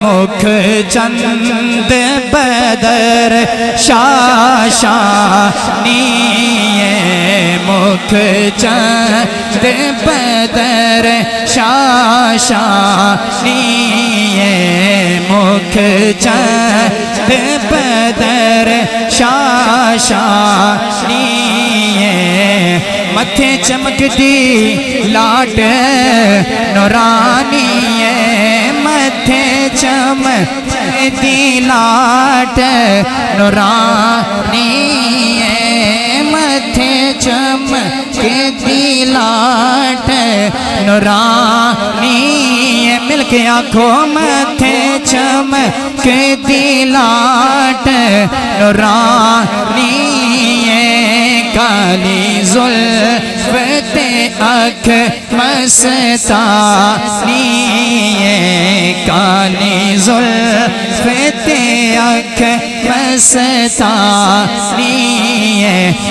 مکھ چند بدر شاشانی مکھ چند بدر شاشانی مکھ چند بدر شاشانی متھے چمکتی لاٹ نورانی متھے چمکتی لاٹ نورانی متھے چمکتی لاٹ نورانی مل کے آنکھوں متھے چمکتی لاٹ نورانی کالی زلف اکھ مستانی کالی زلف اکھ مستانی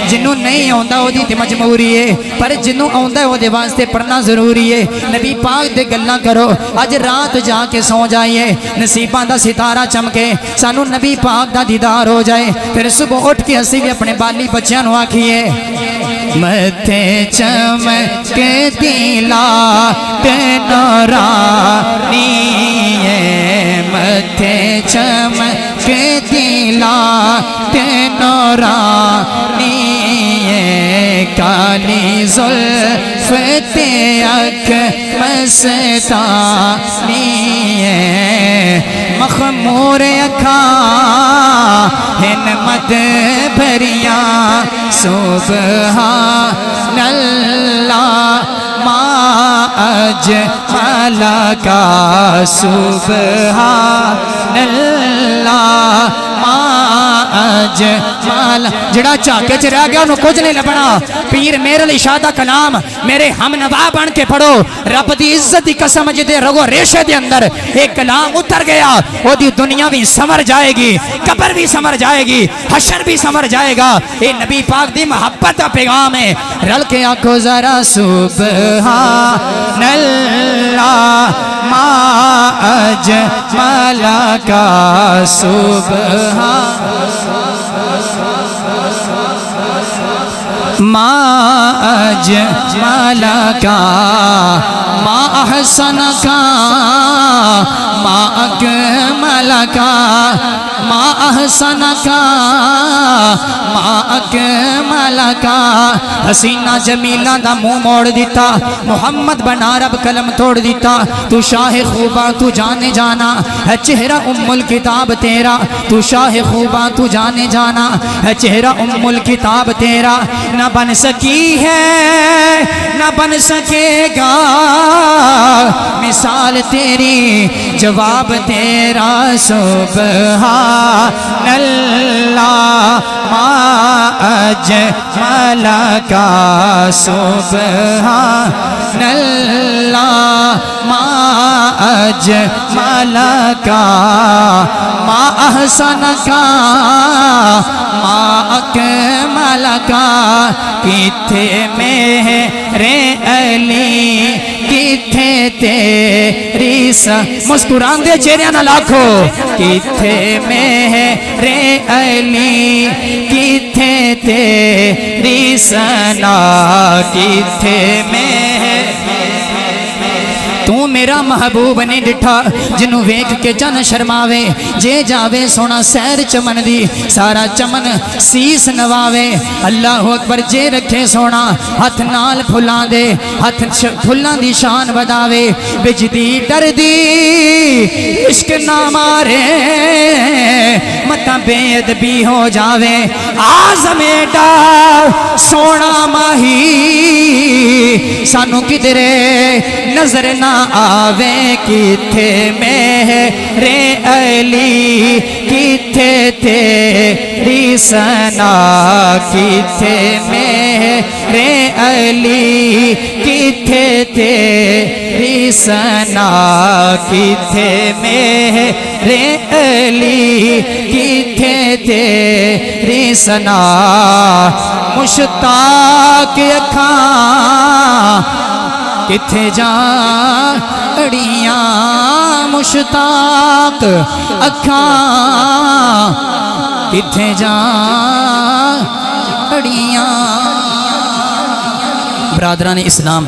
جنوں نہیں آندا او دی تے مجبوری ہے پر جنوں آندا او دے واسطے پڑھنا ضروری ہے نبی پاک دے گلاں کرو اج رات جا کے سو جائیے نصیباں دا ستارہ چمکے سانو نبی پاک دا دیدار ہو جائے پھر صبح اٹھ کے اسی بھی اپنے بالی بچیاں نو آکھیے متھے چمکتی لاٹ نورانی متھے چمکتی لاٹ نورانی کالی زلف اکھ مستانی مخمور اکھاں مد بھریاں سبحان اللہ ما اجمل کا سبحان اللہ ما اجمل جڑا چاکے چ رہ گیا انہوں کچھ نہیں لبنا پیر میرے علی شاہ دا کلام میرے ہم نوا بن کے پڑھو رب دی عزت دی قسم جدے رگو ریشے دے اندر ایک کلام اتر گیا وہ دی دنیا بھی سمر جائے گی قبر بھی سمر جائے گی حشر بھی سمر جائے گا اے نبی پاک دی محبت کا پیغام ہے رل کے آنکھو ذرا سبحان اللہ ما اجمل کا سبحان ما اجمل کا ما احسن کا ما اکمل کا ما احسن کا ما اکمل کا حسینہ جمیلہ دا منہ موڑ دیتا محمد بنا رب قلم توڑ دیتا تو شاہ خوبا تو جانے جانا ہے چہرہ ام الکتاب تیرا تو شاہ خوبا تو جانے جانا ہے چہرہ ام الکتاب تیرا نہ بن سکی ہے نہ بن سکے گا مثال تیری جواب تیرا سبحان اللہ ما اجمل کا سبحان اللہ ما اجمل کا ما احسن کا ما اکمل کا کتھے میرے علی کتھے تیری مسکران دے چہریاں نہ لاکھو کتھے میرے علی کتھے تیری سنا کتھے تو میرا محبوب نہیں ڈٹھا جنوں ویکھ کے جن شرماوے جے جاوے سونا سیر چمن دی سارا چمن سیس نواوے اللہ اکبر جے رکھے سونا ہاتھ نال پھلاں دے ہاتھ پھلاں دی شان بداوے بجدی ڈر دی عشق نہ مارے متا بے ادبی ہو جاوے آزم ایڈا سونا ماہی سانو کدرے نظر نہ آوے کتھے میرے علی کتھے تیری سنا کتھے میرے علی کتھے تیری سنا کتھے میرے علی کتھے تیری سنا مشتاق اکھاں کتھے جا اڑیاں مشتاق اکھاں کتھے جا اڑیاں۔ برادران اسلام